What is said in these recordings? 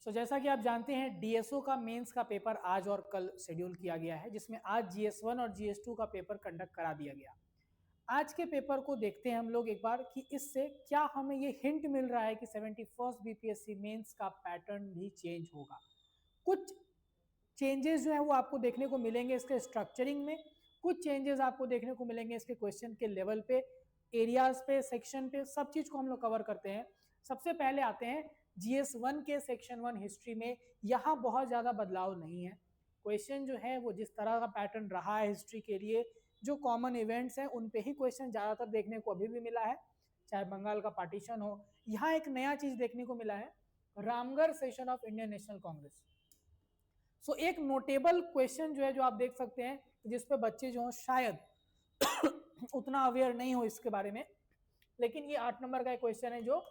जैसा कि आप जानते हैं डीएसओ का मेंस का पेपर आज और कल शेड्यूल किया गया है, जिसमें आज जीएस1 और जीएस2 का पेपर कंडक्ट करा दिया गया। आज के पेपर को देखते हैं हम लोग एक बार कि इससे क्या हमें ये हिंट मिल रहा है कि 71st बीपीएससी मेंस का पैटर्न भी चेंज होगा। कुछ चेंजेस जो है वो आपको देखने को मिलेंगे इसके स्ट्रक्चरिंग में, कुछ चेंजेस आपको देखने को मिलेंगे इसके क्वेश्चन के लेवल पे, एरियाज पे, सेक्शन पे, सब चीज को हम लोग कवर करते हैं। सबसे पहले आते हैं जीएस1 के सेक्शन 1 हिस्ट्री में। यहाँ बहुत ज्यादा बदलाव नहीं है। क्वेश्चन जो है वो जिस तरह का पैटर्न रहा है हिस्ट्री के लिए, जो कॉमन इवेंट्स हैं उन पे ही क्वेश्चन ज्यादातर देखने को अभी भी मिला है, चाहे बंगाल का पार्टीशन हो। यहाँ एक नया चीज देखने को मिला है, Ramgarh session of Indian national Congress. एक नोटेबल क्वेश्चन जो है जो आप देख सकते हैं, जिसपे बच्चे जो शायद उतना अवेयर नहीं हो इसके बारे में, लेकिन ये 8 नंबर का एक क्वेश्चन है जो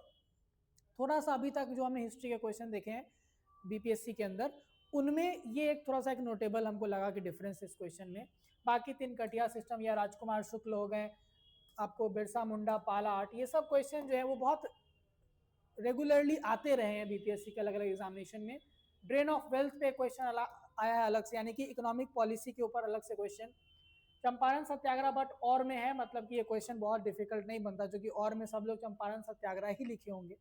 थोड़ा सा अभी तक जो हमने हिस्ट्री के क्वेश्चन देखे हैं बीपीएससी के अंदर, उनमें ये एक थोड़ा सा एक नोटेबल हमको लगा कि डिफरेंस इस क्वेश्चन में। बाकी 3 कटिया सिस्टम या राजकुमार शुक्ल हो गए, आपको बिरसा मुंडा, पाला आर्ट, ये सब क्वेश्चन जो है वो बहुत रेगुलरली आते रहे हैं बीपीएससी के अलग अलग एग्जामिनेशन में। ड्रेन ऑफ वेल्थ पे क्वेश्चन आया है अलग से, यानी कि इकोनॉमिक पॉलिसी के ऊपर अलग से क्वेश्चन। चंपारण सत्याग्रह बट और में है, मतलब कि ये क्वेश्चन बहुत डिफिकल्ट नहीं बनता, क्योंकि और में सब लोग चंपारण सत्याग्रह ही लिखे होंगे।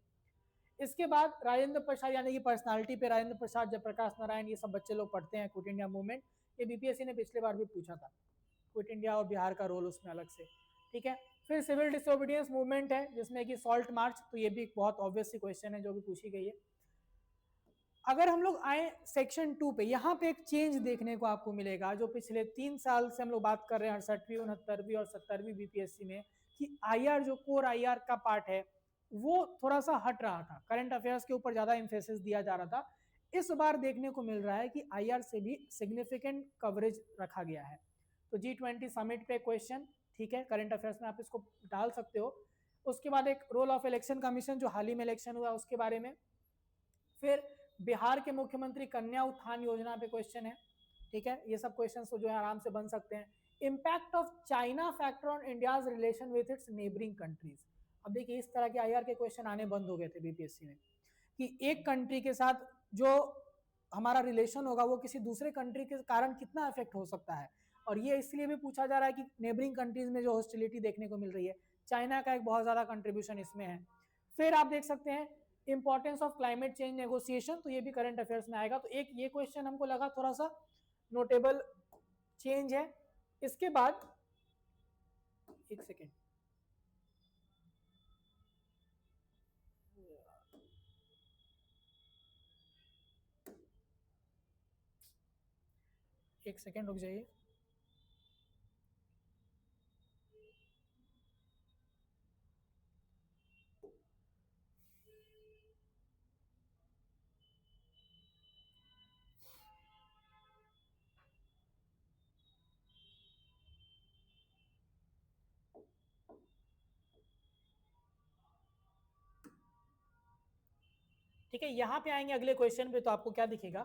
इसके बाद राजेंद्र प्रसाद, यानी कि पर्सनालिटी पे राजेंद्र प्रसाद, जयप्रकाश नारायण, ये सब बच्चे लोग पढ़ते हैं। क्विट इंडिया मूवमेंट, ये बीपीएससी ने पिछले बार भी पूछा था, क्विट इंडिया और बिहार का रोल उसमें अलग से, ठीक है। फिर सिविल डिसोबीडियंस मूवमेंट है, जिसमें कि सॉल्ट मार्च, तो ये भी एक बहुत ऑब्वियस सी क्वेश्चन है जो भी पूछी गई है। अगर हम लोग आए सेक्शन 2 पे, यहाँ पे एक चेंज देखने को आपको मिलेगा, जो पिछले 3 साल से हम लोग बात कर रहे हैं 68वीं, 69वीं और 70वीं बीपीएससी में, कि आईआर जो कोर आईआर का पार्ट है वो थोड़ा सा हट रहा था, करंट अफेयर्स के ऊपर ज्यादा इंफेसिस दिया जा रहा था। इस बार देखने को मिल रहा है कि आईआर से भी सिग्निफिकेंट कवरेज रखा गया है। तो G20 समिट पे क्वेश्चन, ठीक है, करंट अफेयर्स में आप इसको डाल सकते हो। उसके बाद एक रोल ऑफ इलेक्शन कमीशन, जो हाल ही में इलेक्शन हुआ उसके बारे में। फिर बिहार के मुख्यमंत्री कन्या उत्थान योजना पे क्वेश्चन है, ठीक है, ये सब क्वेश्चन जो है आराम से बन सकते हैं। Impact of China factor on India's relation with its neighbouring countries. अब देखिए इस तरह के आईआर के क्वेश्चन आने बंद हो गए थे बीपीएससी में, कि एक कंट्री के साथ जो हमारा रिलेशन होगा वो किसी दूसरे कंट्री के कारण कितना इफेक्ट हो सकता है। और ये इसलिए भी पूछा जा रहा है कि नेबरिंग कंट्रीज में जो हॉस्टिलिटी देखने को मिल रही है, चाइना का एक बहुत ज्यादा कंट्रीब्यूशन इसमें है। फिर आप देख सकते हैं importance of climate change negotiation, तो ये भी करंट अफेयर्स में आएगा। तो एक ये क्वेश्चन हमको लगा थोड़ा सा नोटेबल चेंज है। इसके बाद एक सेकेंड, एक सेकेंड रुक जाइए। ठीक है, यहां पे आएंगे अगले क्वेश्चन पे, तो आपको क्या दिखेगा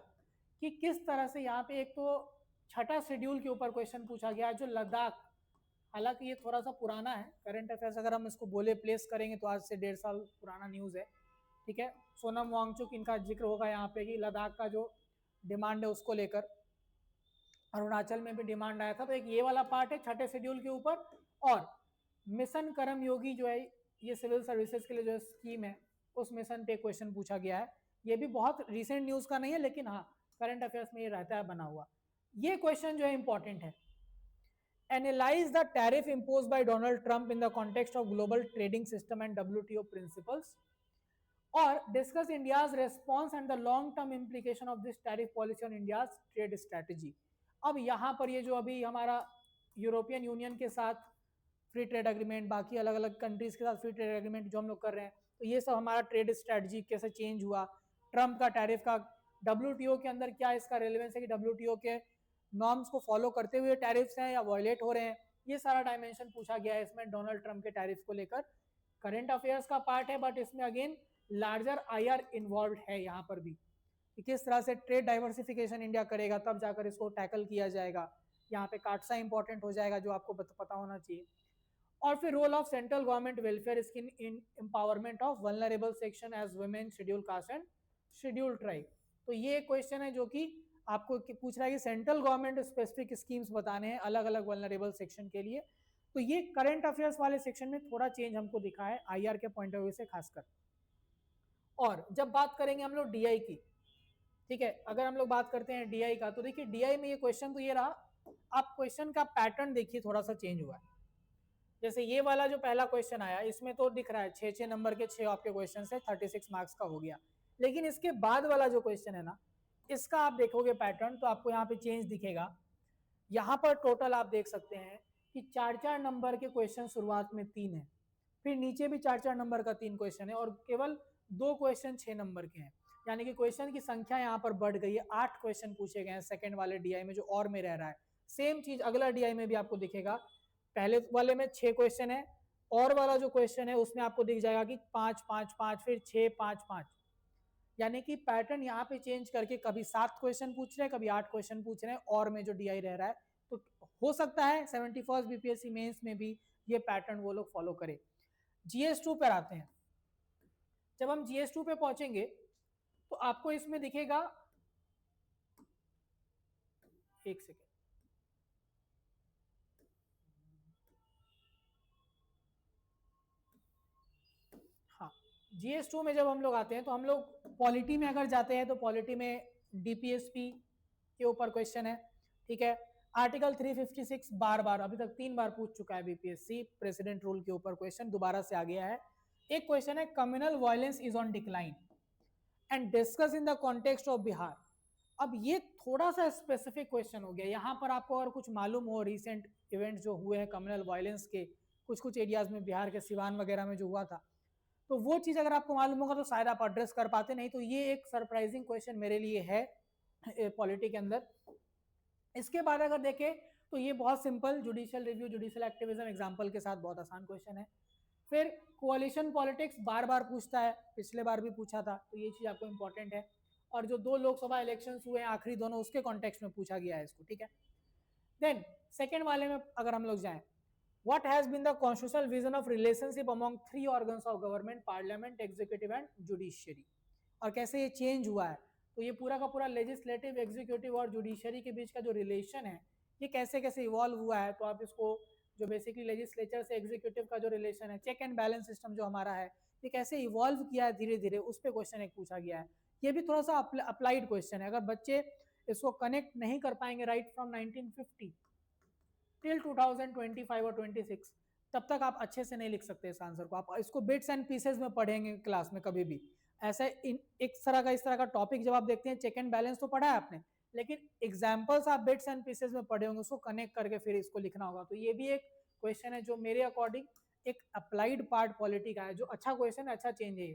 कि किस तरह से यहाँ पे एक तो छठा शेड्यूल के ऊपर क्वेश्चन पूछा गया, जो लद्दाख, हालांकि ये थोड़ा सा पुराना है करंट अफेयर्स, अगर हम इसको बोले प्लेस करेंगे तो आज से 1.5 साल पुराना न्यूज है, ठीक है। सोनम वांगचुक, इनका जिक्र होगा यहाँ पे कि लद्दाख का जो डिमांड है उसको लेकर, अरुणाचल में भी डिमांड आया था। तो एक ये वाला पार्ट है छठे शेड्यूल के ऊपर। और मिशन कर्म योगी जो है, ये सिविल सर्विसेज के लिए जो स्कीम है, उस मिशन पे क्वेश्चन पूछा गया है। ये भी बहुत रिसेंट न्यूज का नहीं है, लेकिन हाँ करंट अफेयर्स में ये रहता है बना हुआ। ये क्वेश्चन जो है इंपॉर्टेंट है। Analyze the tariff imposed by Donald Trump in the context of global trading system and WTO principles, और discuss India's response and the long-term implication of this tariff policy on India's trade strategy। अब यहाँ पर ये जो अभी हमारा European union के साथ फ्री ट्रेड एग्रीमेंट, बाकी अलग अलग कंट्रीज के साथ फ्री ट्रेड एग्रीमेंट जो हम लोग कर रहे हैं, तो ये सब हमारा ट्रेड स्ट्रेटजी कैसे चेंज हुआ, ट्रम्प का टैरिफ का डब्ल्यूटीओ के अंदर क्या इसका रेलेवेंस है कि डब्ल्यूटीओ के नॉर्म्स को फॉलो करते हुए टैरिफ्स हैं या वायलेट हो रहे हैं, ये सारा डायमेंशन पूछा गया है इसमें डोनाल्ड ट्रम्प के टैरिफ को लेकर। करंट अफेयर्स का पार्ट है, बट इसमें अगेन लार्जर आईआर इन्वॉल्व है यहाँ पर भी, कि किस तरह से ट्रेड डाइवर्सिफिकेशन इंडिया करेगा, तब जाकर इसको टैकल किया जाएगा। यहाँ पे काटसा इंपॉर्टेंट हो जाएगा जो आपको पता होना चाहिए। और फिर role of central government welfare scheme in empowerment of vulnerable section as women, scheduled caste and scheduled tribe. तो ये क्वेश्चन है जो कि आपको पूछ रहा है कि सेंट्रल गवर्नमेंट स्पेसिफिक स्कीम्स बताने हैं अलग अलग वल्नरेबल सेक्शन के लिए। तो ये करंट अफेयर्स वाले सेक्शन में थोड़ा चेंज हमको दिखा है आईआर के पॉइंट ऑफ व्यू से खासकर। और जब बात करेंगे हम लोग डीआई की, ठीक है, अगर हम लोग बात करते हैं डीआई का, तो देखिए डीआई में ये क्वेश्चन तो ये रहा, आप क्वेश्चन का पैटर्न देखिए थोड़ा सा चेंज हुआ है। जैसे ये वाला जो पहला क्वेश्चन आया इसमें तो दिख रहा है 6 नंबर के 6 आपके क्वेश्चन है, 36 मार्क्स का हो गया। लेकिन इसके बाद वाला जो क्वेश्चन है ना, इसका आप देखोगे पैटर्न तो आपको यहाँ पे चेंज दिखेगा। यहाँ पर टोटल आप देख सकते हैं कि 4-4 नंबर के क्वेश्चन शुरुआत में 3 है, फिर नीचे भी 4-4 नंबर का 3 क्वेश्चन है, और केवल 2 क्वेश्चन 6 नंबर के हैं। यानी कि क्वेश्चन की संख्या यहाँ पर बढ़ गई है, 8 क्वेश्चन पूछे गए हैं सेकंड वाले डीआई में जो और में रह रहा है। सेम चीज अगला डीआई में भी आपको दिखेगा, पहले वाले में 6 क्वेश्चन है, और वाला जो क्वेश्चन है उसमें आपको दिख जाएगा कि 5 5 5 फिर 6 5 5। यानी कि पैटर्न यहाँ पे चेंज करके कभी 7 क्वेश्चन पूछ रहे हैं, कभी 8 क्वेश्चन पूछ रहे हैं, और में जो डीआई रह रहा है। तो हो सकता है 71st बीपीएससी मेंस में भी ये पैटर्न वो लोग फॉलो करें। जीएस2 पर आते हैं। जब हम जीएस2 पे पहुंचेंगे तो आपको इसमें दिखेगा, एक सेकेंड, हाँ, जीएस2 में जब हम लोग आते हैं तो हम लोग पॉलिटी में अगर जाते हैं तो पॉलिटी में डीपीएसपी के ऊपर क्वेश्चन है, ठीक है। आर्टिकल 356 बार बार अभी तक 3 बार पूछ चुका है बीपीएससी, प्रेसिडेंट रूल के ऊपर क्वेश्चन दोबारा से आ गया है। एक क्वेश्चन है communal violence is on decline and discuss in the context of Bihar. अब ये थोड़ा सा स्पेसिफिक क्वेश्चन हो गया, यहाँ पर आपको अगर कुछ मालूम हो रिसेंट इवेंट जो हुए हैं कम्युनल वायलेंस के कुछ कुछ एरियाज में, बिहार के सिवान वगैरह में जो हुआ था, तो वो चीज अगर आपको मालूम होगा तो शायद आप एड्रेस कर पाते, नहीं तो ये एक सरप्राइजिंग क्वेश्चन मेरे लिए है पॉलिटी के अंदर। इसके बाद अगर देखें तो ये बहुत simple, judicial review judicial activism example के साथ बहुत आसान क्वेश्चन है। फिर कोalition पॉलिटिक्स बार बार पूछता है, पिछले बार भी पूछा था, तो ये चीज आपको इंपॉर्टेंट है। और जो 2 लोकसभा इलेक्शंस हुए हैं आखिरी दोनों, उसके कॉन्टेक्स्ट में पूछा गया है इसको, ठीक है। देन सेकेंड वाले में अगर हम लोग जाएं, what has been the constitutional vision of relationship among 3 organs of government, parliament, executive and judiciary, और कैसे ये चेंज हुआ है। तो ये पूरा का पूरा लेजिस्लेटिव, एग्जीक्यूटिव और जुडिशरी के बीच का जो रिलेशन है ये कैसे कैसे इवॉल्व हुआ है। तो आप इसको जो बेसिकली लेजिस्लेचर से एग्जीक्यूटिव का जो रिलेशन है, चेक एंड बैलेंस सिस्टम जो हमारा है, ये कैसे इवॉल्व किया है धीरे धीरे, उस पर क्वेश्चन एक पूछा गया है। ये भी थोड़ा सा अप्लाइड क्वेश्चन है, अगर बच्चे इसको कनेक्ट नहीं कर पाएंगे राइट फ्रॉम 1950 टिल 2025 और 26, तब तक आप अच्छे से नहीं लिख सकते इस आंसर को। आप इसको बिट्स एंड पीसेस में पढ़ेंगे क्लास में कभी भी, ऐसा इस तरह का टॉपिक जब आप देखते हैं, चेक एंड बैलेंस तो पढ़ा है आपने, लेकिन एग्जाम्पल्स आप बिट्स एंड पीसेस में पढ़े होंगे, उसको कनेक्ट करके फिर इसको लिखना होगा। तो ये भी एक क्वेश्चन है जो मेरे अकॉर्डिंग एक अप्लाइड पार्ट पॉलिटी का है, जो अच्छा क्वेश्चन है, अच्छा चेंज है।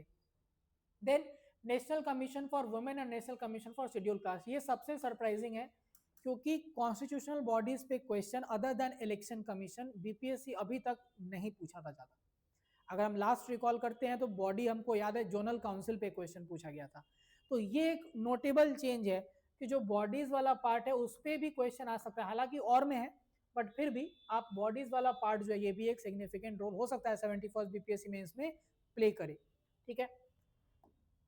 Then national commission for women and national commission for scheduled caste, ये सबसे सरप्राइजिंग है क्योंकि कॉन्स्टिट्यूशनल बॉडीज पे question other than election commission BPSC अभी तक नहीं पूछा था ज्यादा। अगर हम लास्ट रिकॉल करते हैं तो बॉडी हमको याद है जोनल काउंसिल पे क्वेश्चन पूछा गया था। तो ये एक नोटेबल चेंज है कि जो बॉडीज वाला पार्ट है उस पर भी क्वेश्चन आ सकता है, हालांकि और में है, बट फिर भी आप बॉडीज वाला पार्ट जो है ये भी एक सिग्निफिकेंट रोल हो सकता है 71st बीपीएससी में इसमें प्ले करे, ठीक है।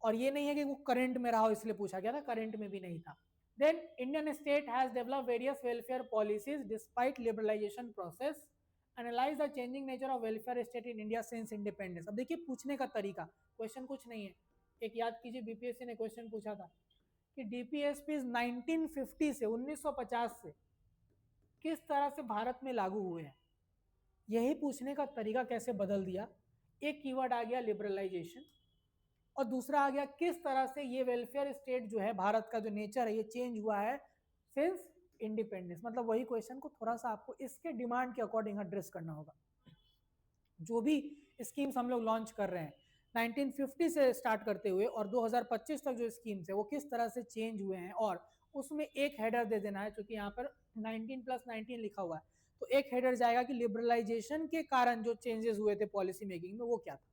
और ये नहीं है कि वो करंट में रहा हो इसलिए पूछा गया था, करंट में भी नहीं था। Then Indian state has developed various welfare policies despite liberalization process. Analyze the changing nature of welfare state in India since independence. अब देखिए पूछने का तरीका, क्वेश्चन कुछ नहीं है, एक याद कीजिए बीपीएससी ने क्वेश्चन पूछा था कि डीपीएसपी 1950 से 1950 से किस तरह से भारत में लागू हुए हैं। यही पूछने का तरीका कैसे बदल दिया। एक कीवर्ड आ गया लिबरलाइजेशन, और दूसरा आ गया किस तरह से ये वेलफेयर स्टेट जो है भारत का जो नेचर है ये चेंज हुआ है सिंस इंडिपेंडेंस। मतलब वही क्वेश्चन को थोड़ा सा आपको इसके डिमांड के अकॉर्डिंग एड्रेस करना होगा। जो भी स्कीम्स हम लोग लॉन्च कर रहे हैं 1950 से स्टार्ट करते हुए और 2025 तक जो स्कीम्स है वो किस तरह से चेंज हुए हैं, और उसमें एक हेडर दे देना है, क्योंकि यहाँ पर 19+19 लिखा हुआ है, तो एक हेडर जाएगा कि लिबरलाइजेशन के कारण जो चेंजेस हुए थे पॉलिसी मेकिंग में वो क्या था,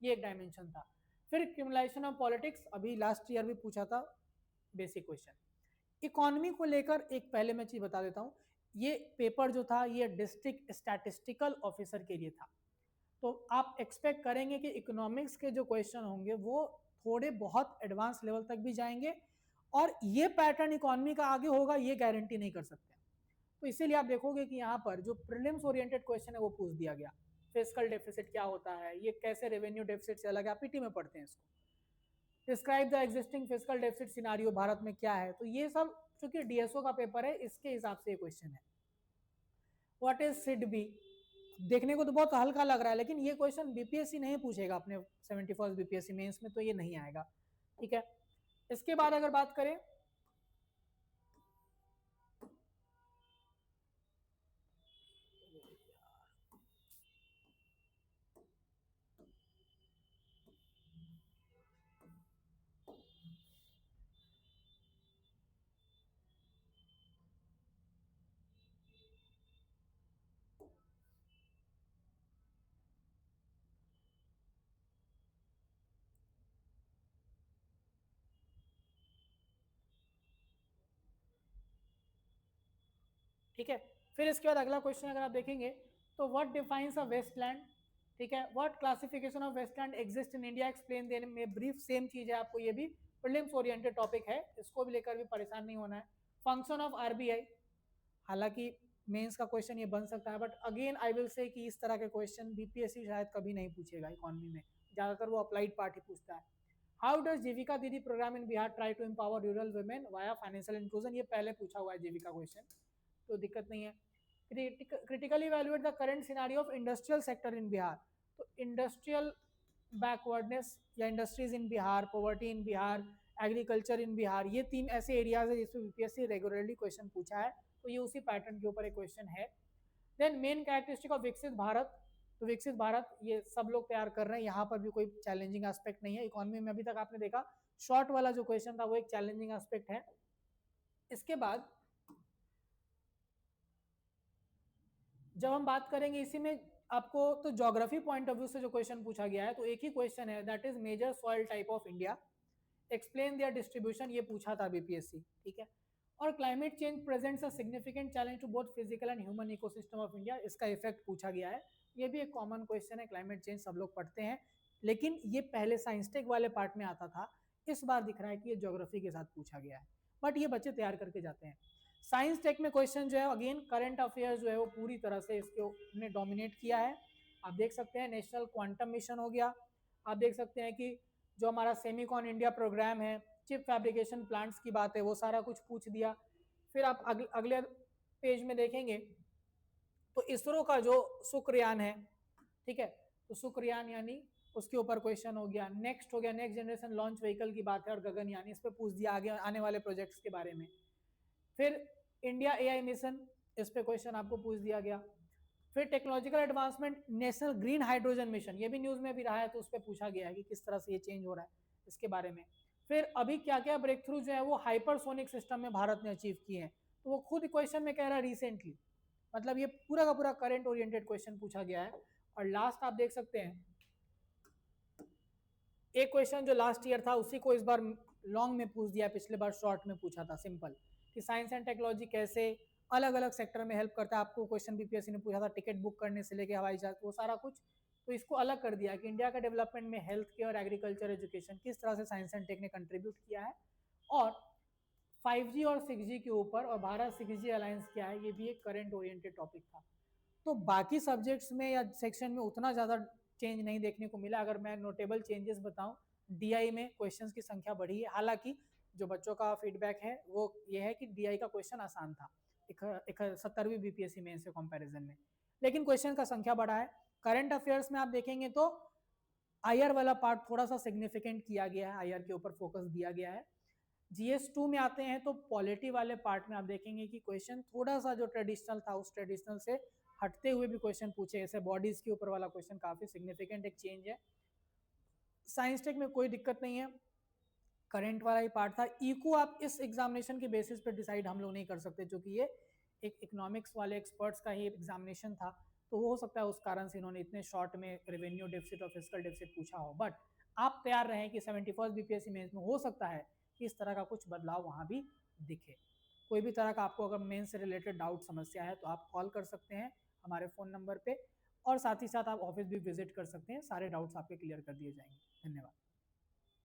ये एक डायमेंशन था। फिर क्यूमुलेशन ऑफ पॉलिटिक्स, अभी लास्ट ईयर भी पूछा था, बेसिक क्वेश्चन। इकोनॉमी को लेकर एक पहले मैं चीज बता देता हूँ, ये पेपर जो था ये डिस्ट्रिक्ट स्टैटिस्टिकल ऑफिसर के लिए था, तो आप एक्सपेक्ट करेंगे कि इकोनॉमिक्स के जो क्वेश्चन होंगे वो थोड़े बहुत एडवांस लेवल तक भी जाएंगे, और ये पैटर्न इकोनॉमी का आगे होगा ये गारंटी नहीं कर सकते। तो इसीलिए आप देखोगे कि यहाँ पर जो प्रीलिम्स ओरिएंटेड क्वेश्चन है वो पूछ दिया गया। फिस्कल डेफिसिट क्या होता है, ये कैसे रेवेन्यू डेफिसिट से अलग है, आप पीटी में पढ़ते हैं इसको। Describe the existing fiscal deficit scenario Bharat में क्या है, तो ये सब चूंकि डीएसओ का पेपर है इसके हिसाब से ये क्वेश्चन है। व्हाट इज सिडबी, देखने को तो बहुत हल्का लग रहा है, लेकिन ये क्वेश्चन बीपीएससी नहीं पूछेगा अपने 71st बीपीएससी मेंस में, तो ये नहीं आएगा। ठीक है, इसके बाद अगर बात करें ठीक है, फिर इसके बाद अगला क्वेश्चन अगर आप देखेंगे तो व्हाट डिफाइंस अ वेस्टलैंड, ठीक है, what classification of wasteland exist in India, explain देने में ब्रीफ, सेम चीज है आपको, ये भी प्रीलिम्स ओरिएंटेड टॉपिक है, इसको भी लेकर भी परेशान नहीं होना है। फंक्शन ऑफ आरबीआई, हालांकि मेंस का क्वेश्चन ये बन सकता है, but again I will say कि इस तरह के क्वेश्चन बीपीएससी शायद कभी नहीं पूछेगा इकोनॉमी में, ज्यादातर वो अप्लाइड पार्ट ही पूछता है। How does Jeevika Didi program in Bihar try to empower rural women via financial inclusion, ये पहले पूछा हुआ है जीविका क्वेश्चन, तो दिक्कत नहीं है। Critically evaluate the current scenario of industrial sector in Bihar, तो इंडस्ट्रियल बैकवर्डनेस या industries in Bihar, poverty in Bihar, agriculture in Bihar, ये तीन ऐसे एरियाज है जिसमें बीपीएससी रेगुलरली क्वेश्चन पूछा है, तो ये उसी पैटर्न के ऊपर एक क्वेश्चन है। देन मेन कैरेक्टरिस्टिक ऑफ विकसित भारत, तो विकसित भारत ये सब लोग तैयार कर रहे हैं, यहाँ पर भी कोई चैलेंजिंग एस्पेक्ट नहीं है। इकोनॉमी में अभी तक आपने देखा शॉर्ट वाला जो क्वेश्चन था वो एक चैलेंजिंग एस्पेक्ट है। इसके बाद जब हम बात करेंगे इसी में आपको, तो ज्योग्राफी पॉइंट ऑफ व्यू से जो क्वेश्चन पूछा गया है, तो एक ही क्वेश्चन है, that is major soil type of India, explain their distribution, ये पूछा था बीपीएससी। ठीक है, और climate change presents a significant challenge to both physical and human ecosystem of India, इसका इफेक्ट पूछा गया है, ये भी एक कॉमन क्वेश्चन है, क्लाइमेट चेंज सब लोग पढ़ते हैं, लेकिन ये पहले साइंस टेक वाले पार्ट में आता था, इस बार दिख रहा है कि ये ज्योग्राफी के साथ पूछा गया है, बट ये बच्चे तैयार करके जाते हैं। साइंस टेक में क्वेश्चन जो है अगेन करंट अफेयर जो है वो पूरी तरह से इसके डोमिनेट किया है। आप देख सकते हैं नेशनल क्वांटम मिशन हो गया, आप देख सकते हैं कि जो हमारा सेमीकॉन इंडिया प्रोग्राम है, चिप फैब्रिकेशन प्लांट्स की बात है, वो सारा कुछ पूछ दिया। फिर आप अगले पेज में देखेंगे तो इसरो का जो शुक्रयान है, ठीक है, तो शुक्रयान यानी उसके ऊपर क्वेश्चन हो गया। नेक्स्ट हो गया नेक्स्ट जनरेशन लॉन्च व्हीकल की बात है और गगनयान, इस पर पूछ दिया आगे आने वाले प्रोजेक्ट्स के बारे में। फिर इंडिया एआई मिशन, इस पे क्वेश्चन आपको पूछ दिया गया। फिर technological advancement national green hydrogen mission, ये भी न्यूज में भी रहा है, तो उस पर पूछा गया है कि किस तरह से ये चेंज हो रहा है इसके बारे में। फिर अभी क्या क्या ब्रेक थ्रू जो है वो हाइपरसोनिक सिस्टम में भारत ने अचीव किए हैं, तो वो खुद क्वेश्चन में कह रहा है रिसेंटली, मतलब ये पूरा का पूरा करंट ओरिएंटेड क्वेश्चन पूछा गया है। और लास्ट आप देख सकते हैं एक क्वेश्चन जो लास्ट ईयर था उसी को इस बार लॉन्ग में पूछ दिया, पिछले बार शॉर्ट में पूछा था सिंपल, कि साइंस एंड टेक्नोलॉजी कैसे अलग अलग सेक्टर में हेल्प करता है। आपको क्वेश्चन बीपीएससी ने पूछा था टिकट बुक करने से लेके हवाई जहाज, वो सारा कुछ, तो इसको अलग कर दिया कि इंडिया का डेवलपमेंट में हेल्थ केयर, एग्रीकल्चर, एजुकेशन किस तरह से साइंस एंड टेक ने कंट्रीब्यूट किया है, और 5G और 6G के ऊपर और भारत 6G अलायंस क्या है, ये भी एक करंट ओरिएंटेड टॉपिक था। तो बाकी सब्जेक्ट्स में या सेक्शन में उतना ज़्यादा चेंज नहीं देखने को मिला। अगर मैं नोटेबल चेंजेस बताऊं, डीआई में क्वेश्चंस की संख्या बढ़ी है, हालांकि जो बच्चों का फीडबैक है वो ये है कि डीआई का क्वेश्चन आसान था 71वीं बीपीएससी में से कंपैरिजन में, लेकिन क्वेश्चन का संख्या बढ़ा है। करंट अफेयर्स में आप देखेंगे तो आईआर वाला पार्ट थोड़ा सा सिग्निफिकेंट किया गया है, आईआर के ऊपर फोकस दिया गया है। जीएस2 में आते हैं तो पॉलिटी वाले पार्ट में आप देखेंगे कि क्वेश्चन थोड़ा सा जो ट्रेडिशनल था उस ट्रेडिशनल से हटते हुए भी क्वेश्चन पूछे, जैसे बॉडीज के ऊपर वाला क्वेश्चन काफी सिग्निफिकेंट एक चेंज है। साइंस टेक में कोई दिक्कत नहीं है, करंट वाला ही पार्ट था। इको आप इस एग्जामिनेशन के बेसिस पे डिसाइड हम लोग नहीं कर सकते, क्योंकि ये एक इकोनॉमिक्स वाले एक्सपर्ट्स का ही एग्जामिनेशन था, तो हो सकता है उस कारण से इन्होंने इतने शॉर्ट में रेवेन्यू डेफिसिट और फिस्कल डेफिसिट पूछा हो, बट आप तैयार रहें कि 71st बीपीएससी मेंस में हो सकता है कि इस तरह का कुछ बदलाव वहां भी दिखे। कोई भी तरह का आपको अगर मेन से रिलेटेड डाउट समस्या है तो आप कॉल कर सकते हैं हमारे फ़ोन नंबर पे, और साथ ही साथ आप ऑफिस भी विजिट कर सकते हैं, सारे डाउट्स आपके क्लियर कर दिए जाएंगे। धन्यवाद।